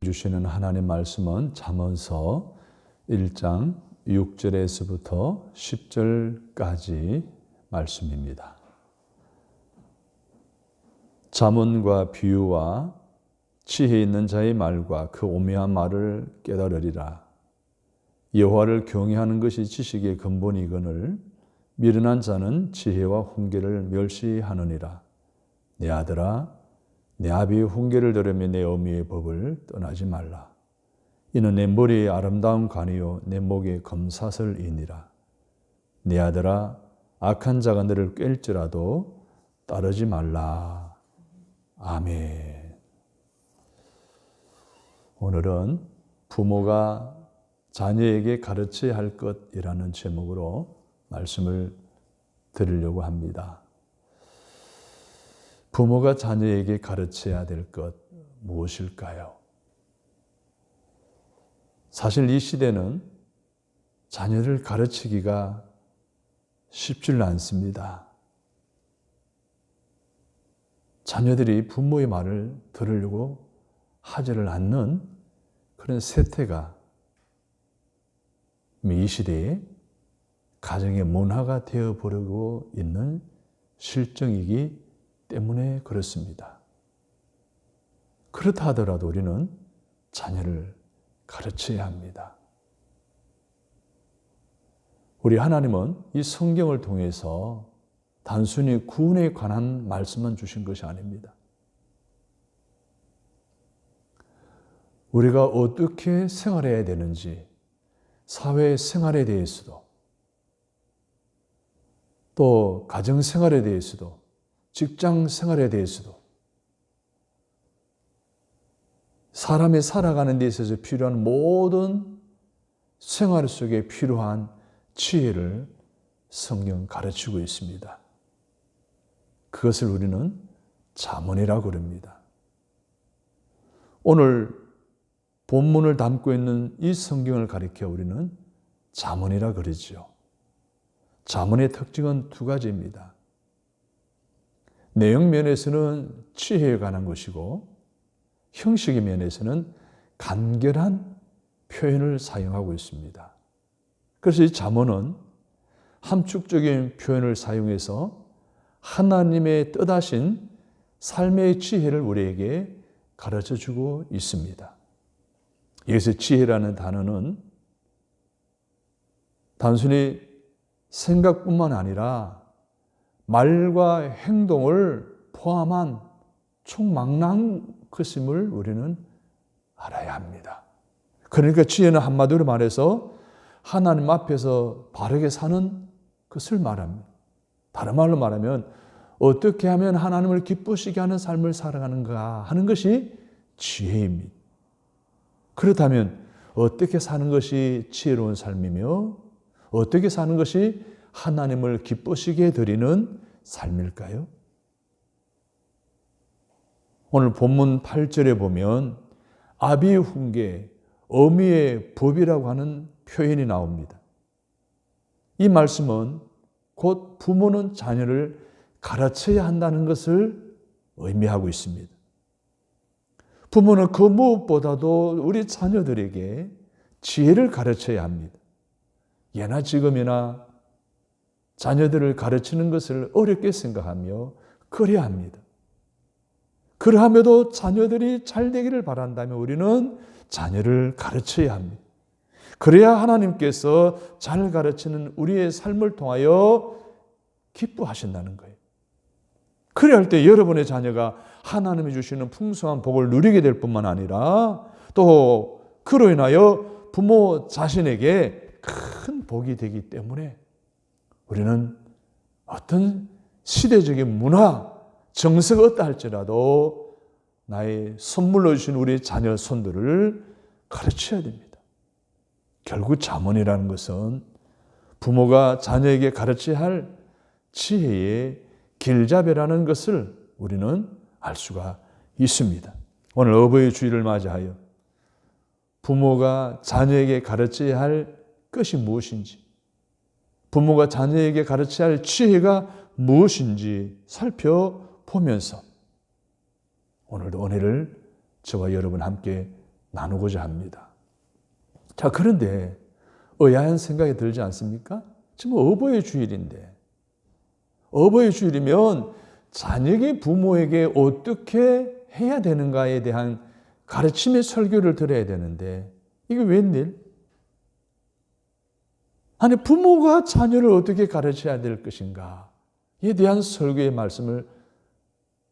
주시는 하나님 말씀은 잠언서 1장 6절에서부터 10절까지 말씀입니다. 잠언과 비유와 지혜 있는 자의 말과 그 오묘한 말을 깨달으리라. 여호와를 경외하는 것이 지식의 근본이거늘 미련한 자는 지혜와 훈계를 멸시하느니라. 내 아들아, 내 아비의 훈계를 들으며 내 어미의 법을 떠나지 말라. 이는 내 머리에 아름다운 관이요 내 목에 금사슬이니라. 내 아들아, 악한 자가 너를 깰지라도 따르지 말라. 아멘. 오늘은 부모가 자녀에게 가르쳐야 할 것이라는 제목으로 말씀을 드리려고 합니다. 부모가 자녀에게 가르쳐야 될 것 무엇일까요? 사실 이 시대는 자녀를 가르치기가 쉽지 않습니다. 자녀들이 부모의 말을 들으려고 하지를 않는 그런 세태가 이 시대에 가정의 문화가 되어버리고 있는 실정이기 때문에 그렇습니다. 그렇다 하더라도 우리는 자녀를 가르쳐야 합니다. 우리 하나님은 이 성경을 통해서 단순히 구원에 관한 말씀만 주신 것이 아닙니다. 우리가 어떻게 생활해야 되는지, 사회 생활에 대해서도, 또 가정 생활에 대해서도, 직장 생활에 대해서도, 사람이 살아가는 데 있어서 필요한 모든 생활 속에 필요한 지혜를 성경 가르치고 있습니다. 그것을 우리는 잠언이라고 그럽니다. 오늘 본문을 담고 있는 이 성경을 가리켜 우리는 잠언이라 그러지요. 잠언의 특징은 두 가지입니다. 내용 면에서는 지혜에 관한 것이고 형식의 면에서는 간결한 표현을 사용하고 있습니다. 그래서 이 잠언은 함축적인 표현을 사용해서 하나님의 뜻하신 삶의 지혜를 우리에게 가르쳐주고 있습니다. 여기서 지혜라는 단어는 단순히 생각뿐만 아니라 말과 행동을 포함한 총망라한 것임을 우리는 알아야 합니다. 그러니까 지혜는 한마디로 말해서 하나님 앞에서 바르게 사는 것을 말합니다. 다른 말로 말하면 어떻게 하면 하나님을 기쁘시게 하는 삶을 살아가는가 하는 것이 지혜입니다. 그렇다면 어떻게 사는 것이 지혜로운 삶이며 어떻게 사는 것이 하나님을 기쁘시게 드리는 삶일까요? 오늘 본문 8절에 보면 아비의 훈계, 어미의 법이라고 하는 표현이 나옵니다. 이 말씀은 곧 부모는 자녀를 가르쳐야 한다는 것을 의미하고 있습니다. 부모는 그 무엇보다도 우리 자녀들에게 지혜를 가르쳐야 합니다. 예나 지금이나 자녀들을 가르치는 것을 어렵게 생각하며 그래야 합니다. 그러함에도 자녀들이 잘 되기를 바란다면 우리는 자녀를 가르쳐야 합니다. 그래야 하나님께서 잘 가르치는 우리의 삶을 통하여 기뻐하신다는 거예요. 그래야 할 때 여러분의 자녀가 하나님이 주시는 풍성한 복을 누리게 될 뿐만 아니라 또 그로 인하여 부모 자신에게 큰 복이 되기 때문에 우리는 어떤 시대적인 문화, 정서가 어떠 할지라도 나의 선물로 주신 우리 자녀 손들을 가르쳐야 됩니다. 결국 잠언이라는 것은 부모가 자녀에게 가르쳐야 할 지혜의 길잡이라는 것을 우리는 알 수가 있습니다. 오늘 어버이 주일을 맞이하여 부모가 자녀에게 가르쳐야 할 것이 무엇인지, 부모가 자녀에게 가르쳐야 할 지혜가 무엇인지 살펴보면서 오늘도 은혜를 저와 여러분 함께 나누고자 합니다. 자, 그런데 의아한 생각이 들지 않습니까? 지금 어버이 주일인데, 어버이 주일이면 자녀의 부모에게 어떻게 해야 되는가에 대한 가르침의 설교를 들어야 되는데 이게 웬일? 아니, 부모가 자녀를 어떻게 가르쳐야 될 것인가에 대한 설교의 말씀을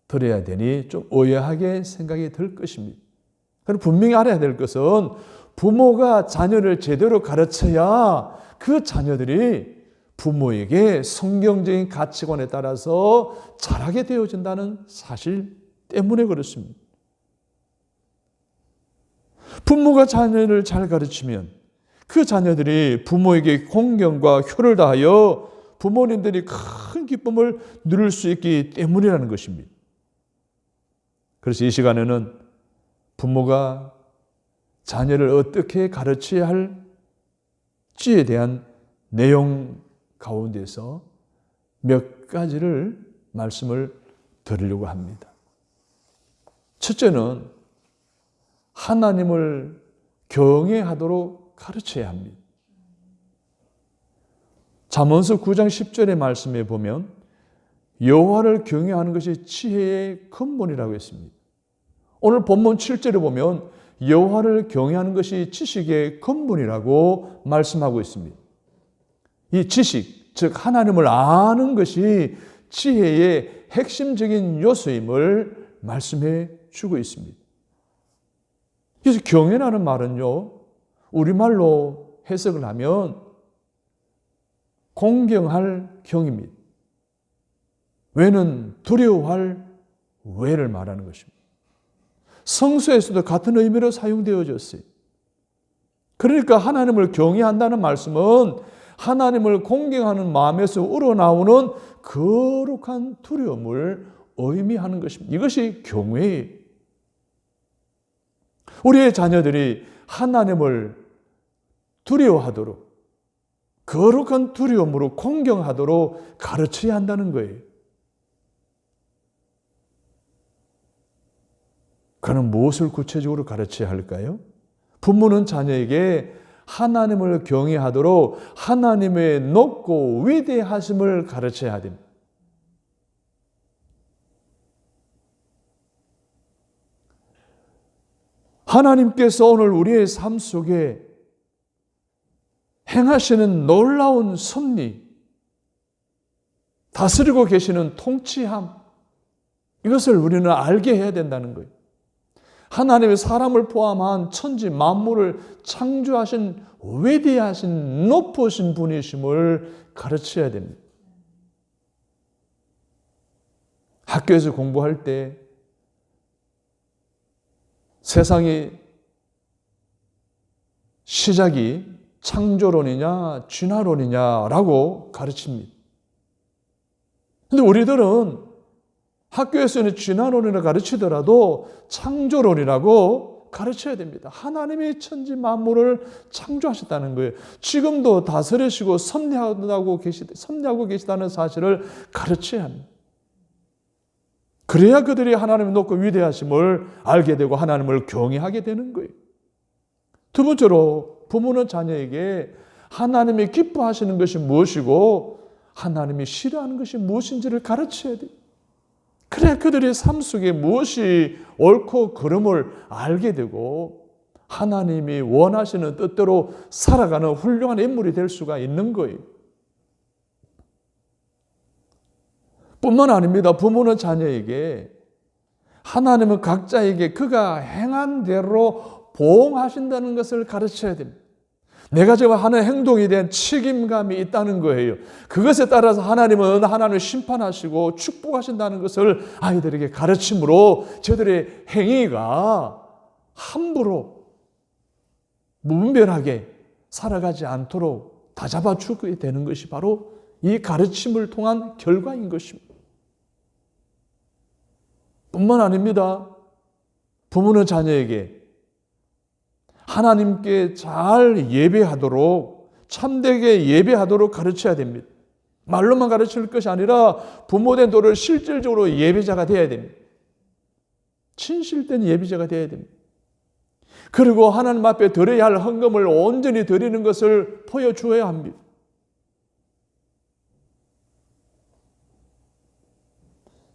들어야 되니 좀 의아하게 생각이 들 것입니다. 그럼 분명히 알아야 될 것은 부모가 자녀를 제대로 가르쳐야 그 자녀들이 부모에게 성경적인 가치관에 따라서 자라게 되어진다는 사실 때문에 그렇습니다. 부모가 자녀를 잘 가르치면 그 자녀들이 부모에게 공경과 효를 다하여 부모님들이 큰 기쁨을 누릴 수 있기 때문이라는 것입니다. 그래서 이 시간에는 부모가 자녀를 어떻게 가르쳐야 할지에 대한 내용 가운데서 몇 가지를 말씀을 드리려고 합니다. 첫째는 하나님을 경외하도록 가르쳐야 합니다. 잠언서 9장 10절의 말씀에 보면 여호와를 경외하는 것이 지혜의 근본이라고 했습니다. 오늘 본문 7절에 보면 여호와를 경외하는 것이 지식의 근본이라고 말씀하고 있습니다. 이 지식, 즉 하나님을 아는 것이 지혜의 핵심적인 요소임을 말씀해 주고 있습니다. 그래서 경외라는 말은요, 우리말로 해석을 하면 공경할 경입니다. 외는 두려워할 외를 말하는 것입니다. 성서에서도 같은 의미로 사용되어졌어요. 그러니까 하나님을 경외한다는 말씀은 하나님을 공경하는 마음에서 우러나오는 거룩한 두려움을 의미하는 것입니다. 이것이 경외예요. 우리의 자녀들이 하나님을 두려워하도록 거룩한 두려움으로 공경하도록 가르쳐야 한다는 거예요. 그럼 무엇을 구체적으로 가르쳐야 할까요? 부모는 자녀에게 하나님을 경외하도록 하나님의 높고 위대하심을 가르쳐야 됩니다. 하나님께서 오늘 우리의 삶 속에 행하시는 놀라운 섭리, 다스리고 계시는 통치함, 이것을 우리는 알게 해야 된다는 거예요. 하나님의 사람을 포함한 천지 만물을 창조하신 위대하신 높으신 분이심을 가르쳐야 됩니다. 학교에서 공부할 때 세상의 시작이 창조론이냐 진화론이냐라고 가르칩니다. 그런데 우리들은 학교에서는 진화론이라 가르치더라도 창조론이라고 가르쳐야 됩니다. 하나님이 천지 만물을 창조하셨다는 거예요. 지금도 다스리시고 섭리하고 계시다는 사실을 가르쳐야 합니다. 그래야 그들이 하나님의 높고 위대하심을 알게 되고 하나님을 경외하게 되는 거예요. 두 번째로 부모는 자녀에게 하나님이 기뻐하시는 것이 무엇이고 하나님이 싫어하는 것이 무엇인지를 가르쳐야 돼요. 그래야 그들의 삶 속에 무엇이 옳고 그름을 알게 되고 하나님이 원하시는 뜻대로 살아가는 훌륭한 인물이 될 수가 있는 거예요. 뿐만 아닙니다. 부모는 자녀에게 하나님은 각자에게 그가 행한 대로 보응하신다는 것을 가르쳐야 됩니다. 내가 지금 하는 행동에 대한 책임감이 있다는 거예요. 그것에 따라서 하나님은 하나님을 심판하시고 축복하신다는 것을 아이들에게 가르침으로 저들의 행위가 함부로 무분별하게 살아가지 않도록 다잡아 주게 되는 것이 바로 이 가르침을 통한 결과인 것입니다. 뿐만 아닙니다. 부모는 자녀에게 하나님께 잘 예배하도록 참되게 예배하도록 가르쳐야 됩니다. 말로만 가르칠 것이 아니라 부모된 도를 실질적으로 예배자가 되어야 됩니다. 진실된 예배자가 되어야 됩니다. 그리고 하나님 앞에 드려야 할 헌금을 온전히 드리는 것을 보여주어야 합니다.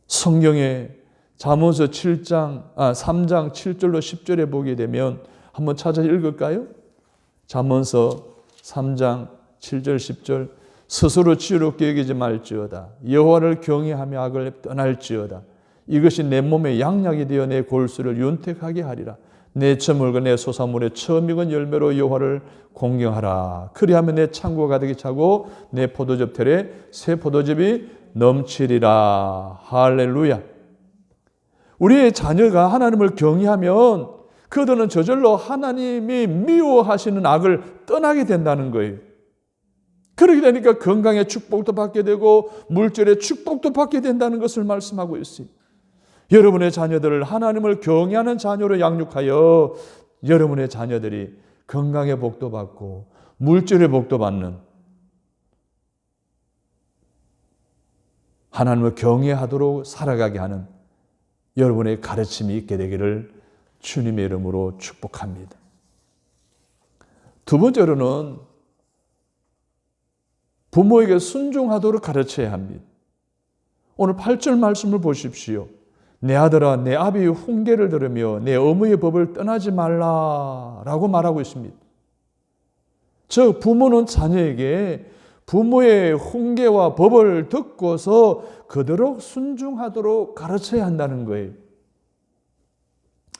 성경에 잠언서 3장 7절로 10절에 보게 되면 한번 찾아 읽을까요? 잠언서 3장 7절 10절 스스로 지혜롭게 여기지 말지어다. 여호와를 경외하며 악을 떠날지어다. 이것이 내 몸에 양약이 되어 내 골수를 윤택하게 하리라. 내 처물과 내 소사물의 처음 익은 열매로 여호와를 공경하라. 그리하면 내 창고가 가득히 차고 내 포도즙 털에 새 포도즙이 넘치리라. 할렐루야. 우리의 자녀가 하나님을 경외하면 그들은 저절로 하나님이 미워하시는 악을 떠나게 된다는 거예요. 그렇게 되니까 건강의 축복도 받게 되고 물질의 축복도 받게 된다는 것을 말씀하고 있어요. 여러분의 자녀들을 하나님을 경외하는 자녀로 양육하여 여러분의 자녀들이 건강의 복도 받고 물질의 복도 받는 하나님을 경외하도록 살아가게 하는 여러분의 가르침이 있게 되기를 주님의 이름으로 축복합니다. 두 번째로는 부모에게 순종하도록 가르쳐야 합니다. 오늘 8절 말씀을 보십시오. 내 아들아 내 아비의 훈계를 들으며 내 어머니의 법을 떠나지 말라라고 말하고 있습니다. 즉 부모는 자녀에게 부모의 훈계와 법을 듣고서 그대로 순종하도록 가르쳐야 한다는 거예요.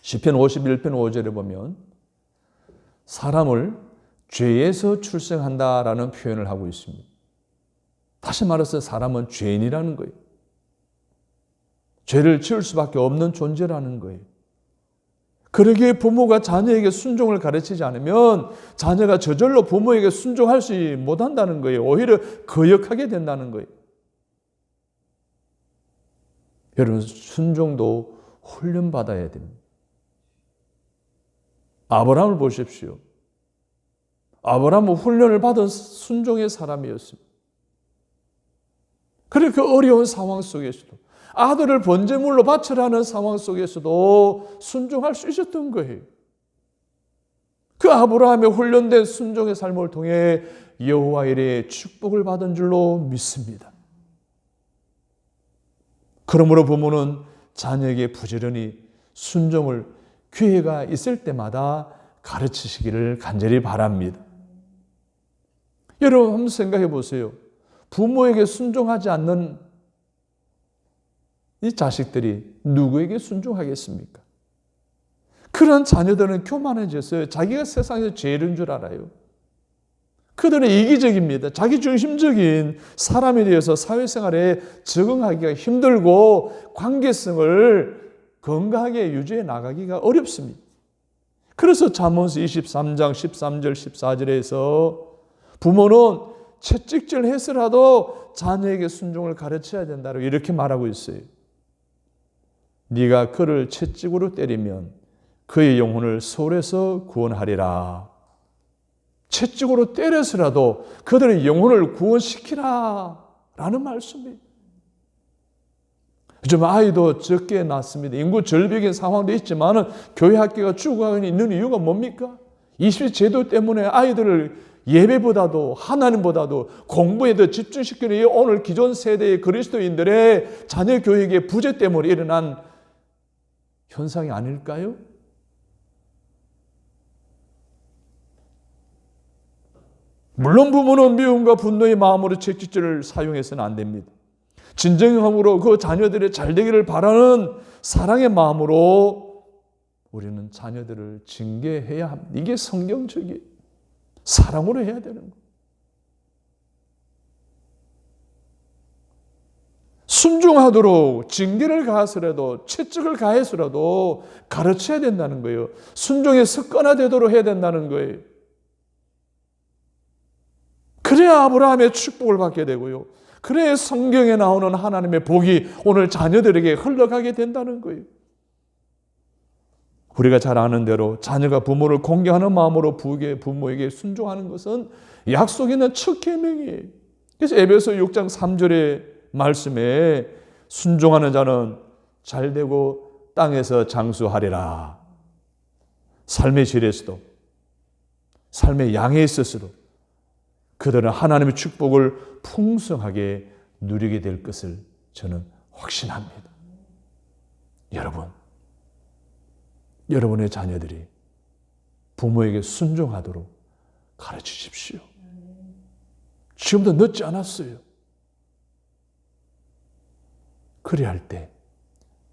시편 51편 5절에 보면 사람을 죄에서 출생한다라는 표현을 하고 있습니다. 다시 말해서 사람은 죄인이라는 거예요. 죄를 지을 수밖에 없는 존재라는 거예요. 그러기에 부모가 자녀에게 순종을 가르치지 않으면 자녀가 저절로 부모에게 순종하지 못한다는 거예요. 오히려 거역하게 된다는 거예요. 여러분 순종도 훈련받아야 됩니다. 아브라함을 보십시오. 아브라함은 훈련을 받은 순종의 사람이었습니다. 그리고 그 어려운 상황 속에서도 아들을 번제물로 바치라는 상황 속에서도 순종할 수 있었던 거예요. 그 아브라함의 훈련된 순종의 삶을 통해 여호와 이레의 축복을 받은 줄로 믿습니다. 그러므로 부모는 자녀에게 부지런히 순종을 기회가 있을 때마다 가르치시기를 간절히 바랍니다. 여러분 한번 생각해 보세요. 부모에게 순종하지 않는 이 자식들이 누구에게 순종하겠습니까? 그런 자녀들은 교만해졌어요. 자기가 세상에서 제일인 줄 알아요. 그들은 이기적입니다. 자기중심적인 사람에 대해서 사회생활에 적응하기가 힘들고 관계성을 건강하게 유지해 나가기가 어렵습니다. 그래서 잠언서 23장 13절 14절에서 부모는 채찍질 해서라도 자녀에게 순종을 가르쳐야 된다고 이렇게 말하고 있어요. 네가 그를 채찍으로 때리면 그의 영혼을 소홀에서 구원하리라. 채찍으로 때려서라도 그들의 영혼을 구원시키라 라는 말씀이에요. 요즘 아이도 적게 낳습니다. 인구 절벽인 상황도 있지만 교회 학교가 죽어가고 있는 이유가 뭡니까? 20세 제도 때문에 아이들을 예배보다도 하나님보다도 공부에 더 집중시키는 오늘 기존 세대의 그리스도인들의 자녀 교육의 부재 때문에 일어난 현상이 아닐까요? 물론 부모는 미움과 분노의 마음으로 채찍질을 사용해서는 안 됩니다. 진정함으로 그 자녀들의 잘되기를 바라는 사랑의 마음으로 우리는 자녀들을 징계해야 합니다. 이게 성경적이에요. 사랑으로 해야 되는 거예요. 순종하도록 징계를 가해서라도 채찍을 가해서라도 가르쳐야 된다는 거예요. 순종의 습관화되도록 해야 된다는 거예요. 그래야 아브라함의 축복을 받게 되고요. 그래야 성경에 나오는 하나님의 복이 오늘 자녀들에게 흘러가게 된다는 거예요. 우리가 잘 아는 대로 자녀가 부모를 공경하는 마음으로 부모에게 순종하는 것은 약속 있는 첫 계명이에요. 그래서 에베소 6장 3절의 말씀에 순종하는 자는 잘되고 땅에서 장수하리라. 삶의 질에서도, 삶의 양에 있어서도 그들은 하나님의 축복을 풍성하게 누리게 될 것을 저는 확신합니다. 여러분, 여러분의 자녀들이 부모에게 순종하도록 가르치십시오. 지금도 늦지 않았어요. 그래야 할 때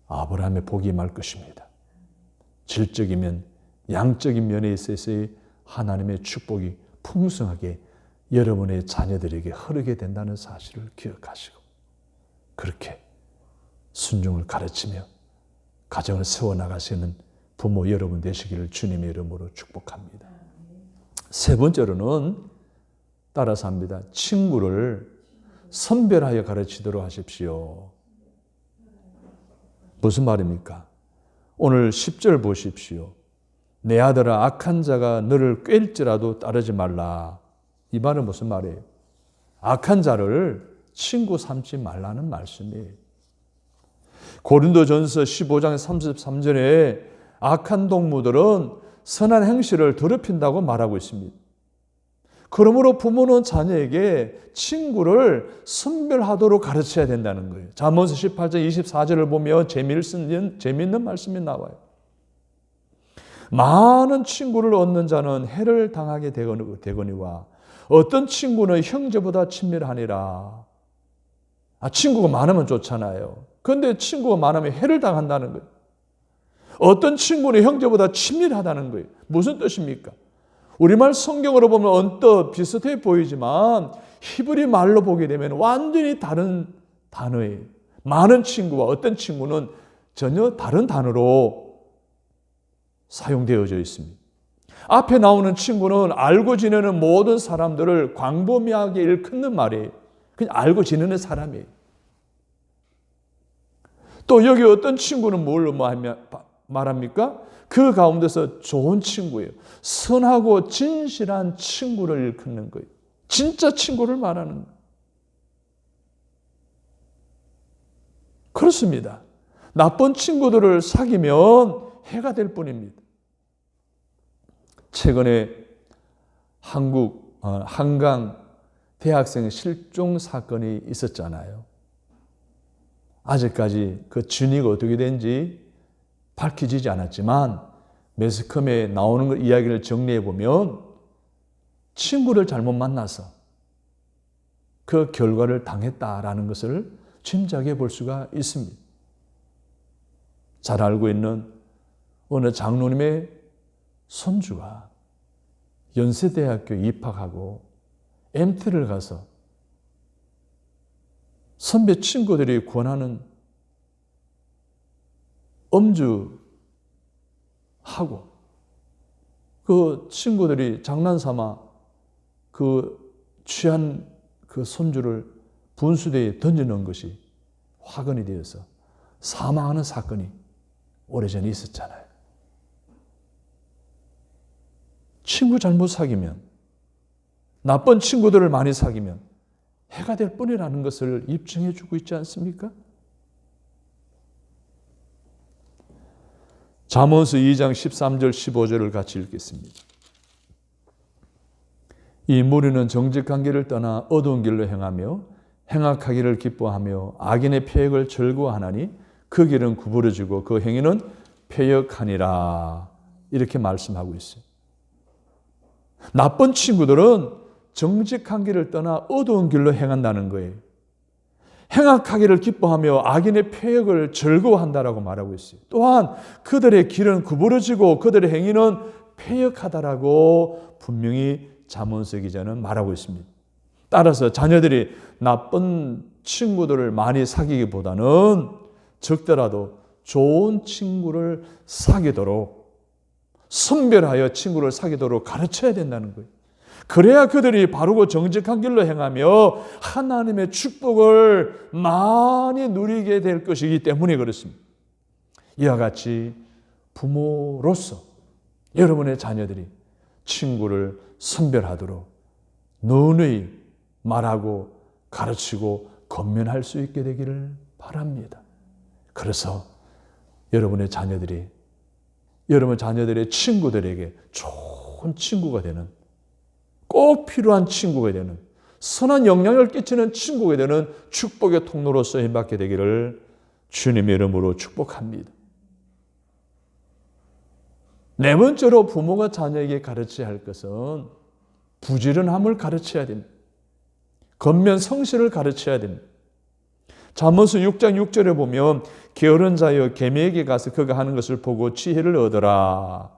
아브라함의 복이 임할 것입니다. 질적이면 양적인 면에 있어서의 하나님의 축복이 풍성하게 여러분의 자녀들에게 흐르게 된다는 사실을 기억하시고 그렇게 순종을 가르치며 가정을 세워나가시는 부모 여러분 되시기를 주님의 이름으로 축복합니다. 세 번째로는 따라서 합니다. 친구를 선별하여 가르치도록 하십시오. 무슨 말입니까? 오늘 10절 보십시오. 내 아들아 악한 자가 너를 꿰일지라도 따르지 말라. 이 말은 무슨 말이에요? 악한 자를 친구 삼지 말라는 말씀이에요. 고린도전서 15장 33절에 악한 동무들은 선한 행실을 더럽힌다고 말하고 있습니다. 그러므로 부모는 자녀에게 친구를 선별하도록 가르쳐야 된다는 거예요. 잠언서 18장 24절을 보면 재미있는 말씀이 나와요. 많은 친구를 얻는 자는 해를 당하게 되거니와 어떤 친구는 형제보다 친밀하니라. 친구가 많으면 좋잖아요. 그런데 친구가 많으면 해를 당한다는 거예요. 어떤 친구는 형제보다 친밀하다는 거예요. 무슨 뜻입니까? 우리말 성경으로 보면 언뜻 비슷해 보이지만 히브리 말로 보게 되면 완전히 다른 단어예요. 많은 친구와 어떤 친구는 전혀 다른 단어로 사용되어져 있습니다. 앞에 나오는 친구는 알고 지내는 모든 사람들을 광범위하게 일컫는 말이에요. 그냥 알고 지내는 사람이에요. 또 여기 어떤 친구는 뭘로 말합니까? 그 가운데서 좋은 친구예요. 선하고 진실한 친구를 일컫는 거예요. 진짜 친구를 말하는 거예요. 그렇습니다. 나쁜 친구들을 사귀면 해가 될 뿐입니다. 최근에 한강 대학생 실종 사건이 있었잖아요. 아직까지 그 진위가 어떻게 된지 밝혀지지 않았지만 매스컴에 나오는 이야기를 정리해 보면 친구를 잘못 만나서 그 결과를 당했다라는 것을 짐작해 볼 수가 있습니다. 잘 알고 있는 어느 장로님의 손주가 연세대학교 입학하고 MT를 가서 선배 친구들이 권하는 음주하고 그 친구들이 장난삼아 그 취한 그 손주를 분수대에 던져놓은 것이 화근이 되어서 사망하는 사건이 오래전에 있었잖아요. 친구 잘못 사귀면, 나쁜 친구들을 많이 사귀면 해가 될 뿐이라는 것을 입증해 주고 있지 않습니까? 잠언서 2장 13절 15절을 같이 읽겠습니다. 이 무리는 정직한 길을 떠나 어두운 길로 행하며 행악하기를 기뻐하며 악인의 패역을 즐거워하나니 그 길은 구부러지고 그 행위는 패역하니라. 이렇게 말씀하고 있어요. 나쁜 친구들은 정직한 길을 떠나 어두운 길로 행한다는 거예요. 행악하기를 기뻐하며 악인의 패역을 즐거워한다라고 말하고 있어요. 또한 그들의 길은 구부러지고 그들의 행위는 패역하다라고 분명히 잠언서 기자는 말하고 있습니다. 따라서 자녀들이 나쁜 친구들을 많이 사귀기보다는 적더라도 좋은 친구를 사귀도록, 선별하여 친구를 사귀도록 가르쳐야 된다는 거예요. 그래야 그들이 바르고 정직한 길로 행하며 하나님의 축복을 많이 누리게 될 것이기 때문에 그렇습니다. 이와 같이 부모로서 여러분의 자녀들이 친구를 선별하도록 너희 말하고 가르치고 권면할 수 있게 되기를 바랍니다. 그래서 여러분의 자녀들이 여러분 자녀들의 친구들에게 좋은 친구가 되는, 꼭 필요한 친구가 되는, 선한 영향을 끼치는 친구가 되는 축복의 통로로 쓰임받게 되기를 주님의 이름으로 축복합니다. 네 번째로 부모가 자녀에게 가르쳐야 할 것은 부지런함을 가르쳐야 됩니다. 겉면 성실을 가르쳐야 됩니다. 잠언서 6장 6절에 보면 게으른 자여 계미에게 가서 그가 하는 것을 보고 지혜를 얻어라.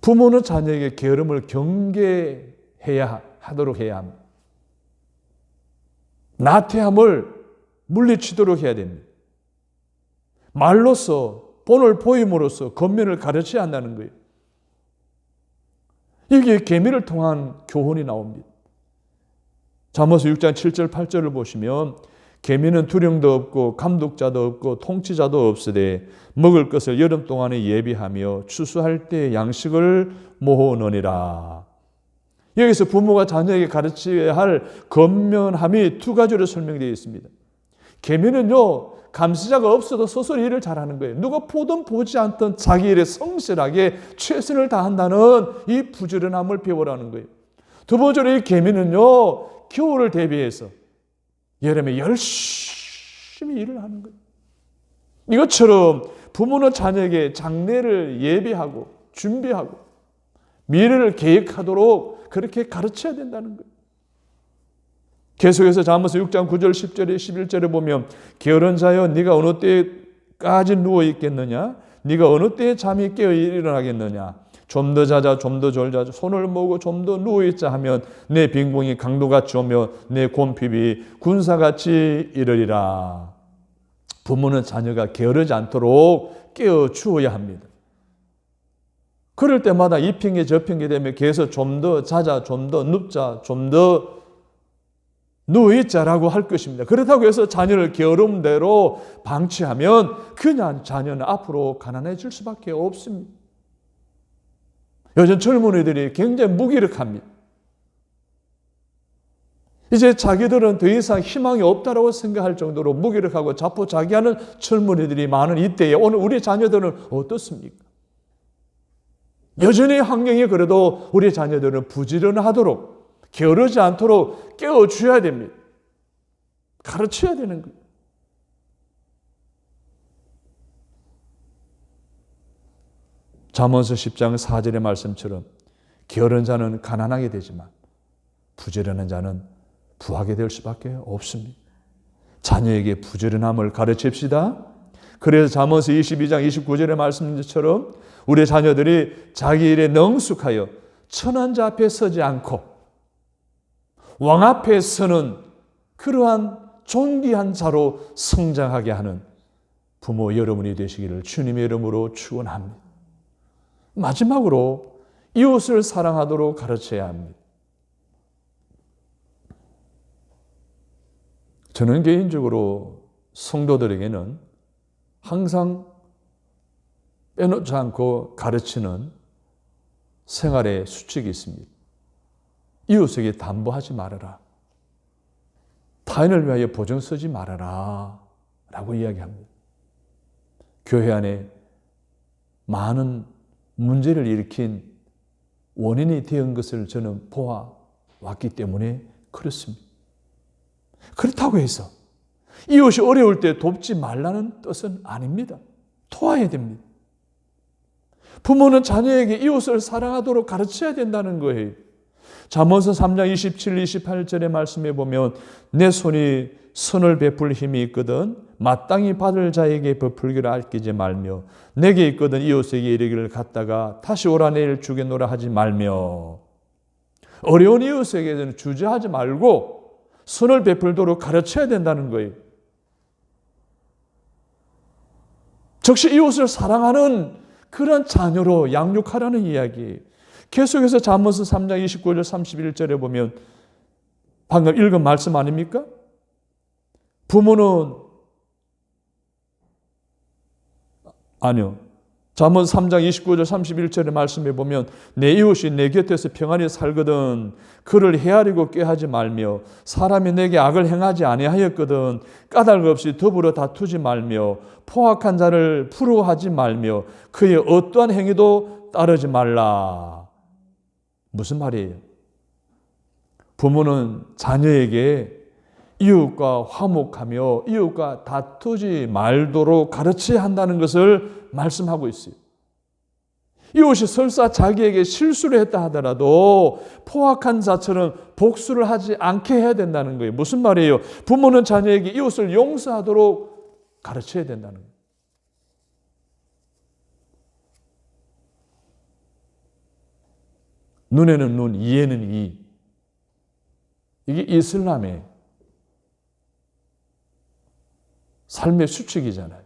부모는 자녀에게 게으름을 경계해야 하도록 해야 합니다. 나태함을 물리치도록 해야 됩니다. 말로써 본을 보임으로써 겉면을 가르쳐야 한다는 거예요. 여기에 계미를 통한 교훈이 나옵니다. 잠언서 6장 7절 8절을 보시면 계미는 두령도 없고 감독자도 없고 통치자도 없으되 먹을 것을 여름 동안에 예비하며 추수할 때 양식을 모으느니라. 여기서 부모가 자녀에게 가르쳐야 할 겉면함이 두 가지로 설명되어 있습니다. 계미는요, 감시자가 없어도 스스로 일을 잘하는 거예요. 누가 보든 보지 않던 자기 일에 성실하게 최선을 다한다는 이 부지런함을 배우라는 거예요. 두 번째로 이 계미는요, 겨울을 대비해서 여름에 열심히 일을 하는 거예요. 이것처럼 부모는 자녀에게 장래를 예비하고 준비하고 미래를 계획하도록 그렇게 가르쳐야 된다는 거예요. 계속해서 잠언서 6장 9절 10절에 11절에 보면 게으른 자여 네가 어느 때까지 누워 있겠느냐? 네가 어느 때에 잠이 깨어 일어나겠느냐? 좀 더 자자 좀 더 졸자 손을 모으고 좀 더 누워있자 하면 내 빈궁이 강도같이 오며 내 곰핍이 군사같이 이르리라. 부모는 자녀가 게으르지 않도록 깨워주어야 합니다. 그럴 때마다 이 핑계 저 핑계 되면 계속 좀 더 자자 좀 더 눕자 좀 더 누워있자라고 할 것입니다. 그렇다고 해서 자녀를 게으름대로 방치하면 그냥 자녀는 앞으로 가난해질 수밖에 없습니다. 요즘 젊은이들이 굉장히 무기력합니다. 이제 자기들은 더 이상 희망이 없다고 생각할 정도로 무기력하고 자포자기하는 젊은이들이 많은 이때에 오늘 우리 자녀들은 어떻습니까? 여전히 환경이 그래도 우리 자녀들은 부지런하도록 게으르지 않도록 깨워줘야 됩니다. 가르쳐야 되는 거예요. 잠언서 10장 4절의 말씀처럼 게으른 자는 가난하게 되지만 부지런한 자는 부하게 될 수밖에 없습니다. 자녀에게 부지런함을 가르칩시다. 그래서 잠언서 22장 29절의 말씀처럼 우리 자녀들이 자기 일에 능숙하여 천한 자 앞에 서지 않고 왕 앞에 서는 그러한 존귀한 자로 성장하게 하는 부모 여러분이 되시기를 주님의 이름으로 축원합니다. 마지막으로 이웃을 사랑하도록 가르쳐야 합니다. 저는 개인적으로 성도들에게는 항상 빼놓지 않고 가르치는 생활의 수칙이 있습니다. 이웃에게 담보하지 말아라. 타인을 위하여 보증 서지 말아라. 라고 이야기합니다. 교회 안에 많은 문제를 일으킨 원인이 된 것을 저는 보아왔기 때문에 그렇습니다. 그렇다고 해서 이웃이 어려울 때 돕지 말라는 뜻은 아닙니다. 도와야 됩니다. 부모는 자녀에게 이웃을 사랑하도록 가르쳐야 된다는 거예요. 잠언서 3장 27, 28절의 말씀에 보면 내 손이 선을 베풀 힘이 있거든 마땅히 받을 자에게 베풀기를 아끼지 말며 내게 있거든 이웃에게 이르기를 갖다가 다시 오라 내일 주겠노라 하지 말며 어려운 이웃에게는 주저하지 말고 선을 베풀도록 가르쳐야 된다는 거예요. 즉시 이웃을 사랑하는 그런 자녀로 양육하라는 이야기예요. 계속해서 잠언서 3장 29절 31절에 보면 방금 읽은 말씀 아닙니까? 부모는 잠언 3장 29절 31절의 말씀에 보면 내 이웃이 내 곁에서 평안히 살거든 그를 헤아리고 꾀하지 말며 사람이 내게 악을 행하지 아니하였거든 까닭 없이 더불어 다투지 말며 포악한 자를 부러워하지 말며 그의 어떠한 행위도 따르지 말라. 무슨 말이에요? 부모는 자녀에게 이웃과 화목하며 이웃과 다투지 말도록 가르쳐야 한다는 것을 말씀하고 있어요. 이웃이 설사 자기에게 실수를 했다 하더라도 포악한 자처럼 복수를 하지 않게 해야 된다는 거예요. 무슨 말이에요? 부모는 자녀에게 이웃을 용서하도록 가르쳐야 된다는 거예요. 눈에는 눈, 이에는 이. 이게 이슬람의 삶의 수칙이잖아요.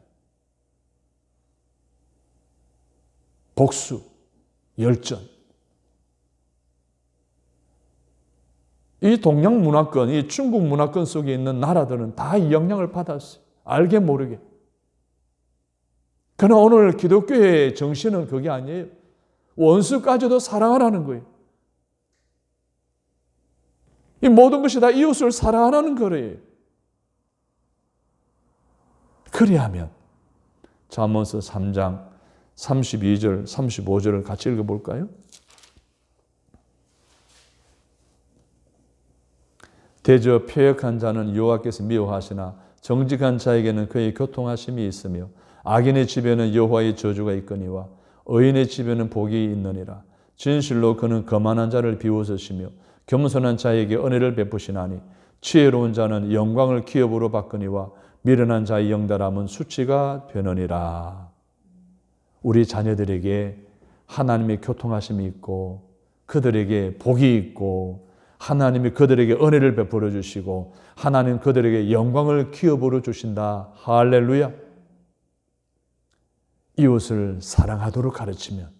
복수, 열전. 이 동양 문화권, 이 중국 문화권 속에 있는 나라들은 다 이 영향을 받았어요. 알게 모르게. 그러나 오늘 기독교의 정신은 그게 아니에요. 원수까지도 사랑하라는 거예요. 이 모든 것이 다 이웃을 사랑하라는 거예요. 그리하면 잠언서 3장 32절, 35절을 같이 읽어볼까요? 대저 패역한 자는 여호와께서 미워하시나 정직한 자에게는 그의 교통하심이 있으며 악인의 집에는 여호와의 저주가 있거니와 의인의 집에는 복이 있느니라. 진실로 그는 거만한 자를 비웃으시며 겸손한 자에게 은혜를 베푸시나니 지혜로운 자는 영광을 기업으로 바꾸니와 미련한 자의 영달함은 수치가 되느니라. 우리 자녀들에게 하나님의 교통하심이 있고 그들에게 복이 있고 하나님이 그들에게 은혜를 베풀어 주시고 하나님 그들에게 영광을 기업으로 주신다. 할렐루야. 이웃을 사랑하도록 가르치면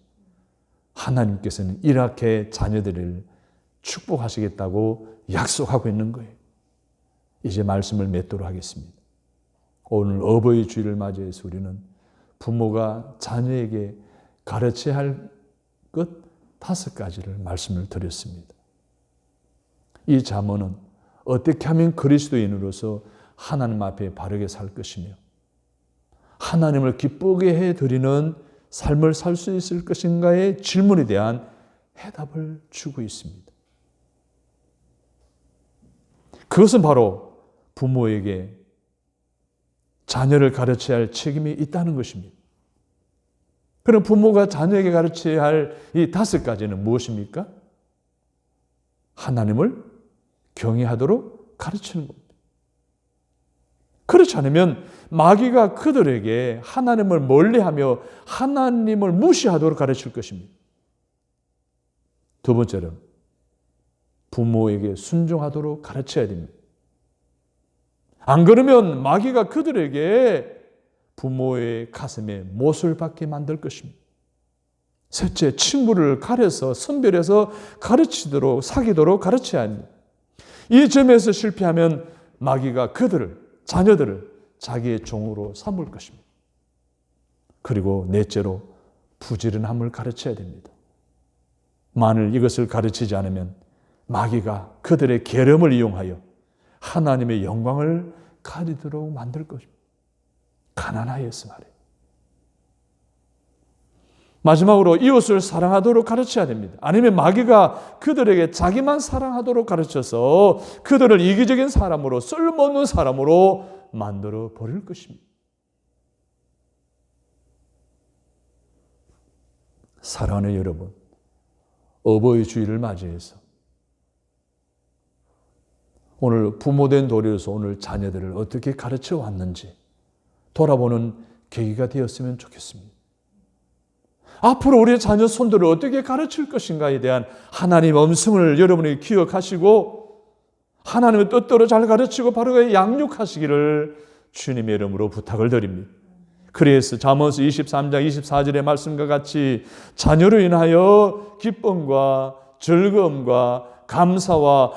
하나님께서는 이렇게 자녀들을 축복하시겠다고 약속하고 있는 거예요. 이제 말씀을 맺도록 하겠습니다. 오늘 어버이 주일을 맞이해서 우리는 부모가 자녀에게 가르쳐야 할 것 5가지를 말씀을 드렸습니다. 이 잠언은 어떻게 하면 그리스도인으로서 하나님 앞에 바르게 살 것이며 하나님을 기쁘게 해드리는 삶을 살 수 있을 것인가의 질문에 대한 해답을 주고 있습니다. 그것은 바로 부모에게 자녀를 가르쳐야 할 책임이 있다는 것입니다. 그럼 부모가 자녀에게 가르쳐야 할 이 5가지는 무엇입니까? 하나님을 경외하도록 가르치는 겁니다. 그렇지 않으면 마귀가 그들에게 하나님을 멀리하며 하나님을 무시하도록 가르칠 것입니다. 두 번째로 부모에게 순종하도록 가르쳐야 됩니다. 안 그러면 마귀가 그들에게 부모의 가슴에 못을 박게 만들 것입니다. 셋째, 친구를 가려서 선별해서 가르치도록 사귀도록 가르쳐야 합니다. 이 점에서 실패하면 마귀가 그들을, 자녀들을 자기의 종으로 삼을 것입니다. 그리고 넷째로 부지런함을 가르쳐야 됩니다. 만일 이것을 가르치지 않으면 마귀가 그들의 계름을 이용하여 하나님의 영광을 가리도록 만들 것입니다. 가난하여서 말이에요. 마지막으로 이웃을 사랑하도록 가르쳐야 됩니다. 아니면 마귀가 그들에게 자기만 사랑하도록 가르쳐서 그들을 이기적인 사람으로 쓸모없는 사람으로 만들어 버릴 것입니다. 사랑하는 여러분, 어버이 주일을 맞이해서 오늘 부모된 도리로서 오늘 자녀들을 어떻게 가르쳐 왔는지 돌아보는 계기가 되었으면 좋겠습니다. 앞으로 우리의 자녀 손들을 어떻게 가르칠 것인가에 대한 하나님의 음성을 여러분이 기억하시고 하나님의 뜻대로 잘 가르치고 바로 양육하시기를 주님의 이름으로 부탁을 드립니다. 그래서 잠언서 23장 24절의 말씀과 같이 자녀로 인하여 기쁨과 즐거움과 감사와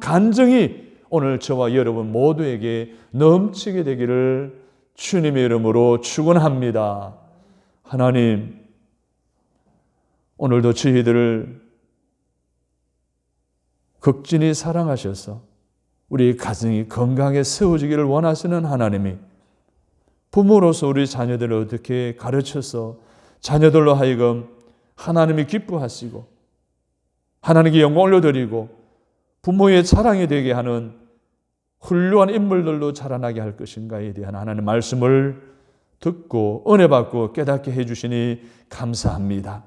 간정이 오늘 저와 여러분 모두에게 넘치게 되기를 주님의 이름으로 축원합니다. 하나님, 오늘도 저희들을 극진히 사랑하셔서 우리 가정이 건강하게 세워지기를 원하시는 하나님이 부모로서 우리 자녀들을 어떻게 가르쳐서 자녀들로 하여금 하나님이 기뻐하시고 하나님께 영광 올려드리고 부모의 자랑이 되게 하는 훌륭한 인물들로 자라나게 할 것인가에 대한 하나님의 말씀을 듣고 은혜 받고 깨닫게 해주시니 감사합니다.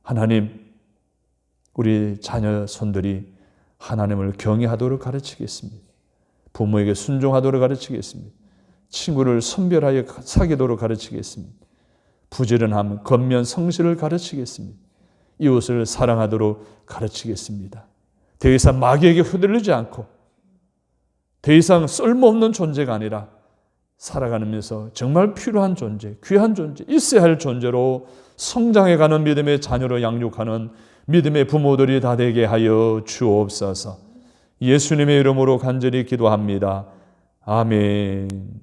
하나님, 우리 자녀 손들이 하나님을 경외하도록 가르치겠습니다. 부모에게 순종하도록 가르치겠습니다. 친구를 선별하여 사귀도록 가르치겠습니다. 부지런함, 겉면 성실을 가르치겠습니다. 이웃을 사랑하도록 가르치겠습니다. 더 이상 마귀에게 휘둘리지 않고 더 이상 쓸모없는 존재가 아니라 살아가면서 정말 필요한 존재, 귀한 존재, 있어야 할 존재로 성장해가는 믿음의 자녀로 양육하는 믿음의 부모들이 다 되게 하여 주옵소서. 예수님의 이름으로 간절히 기도합니다. 아멘.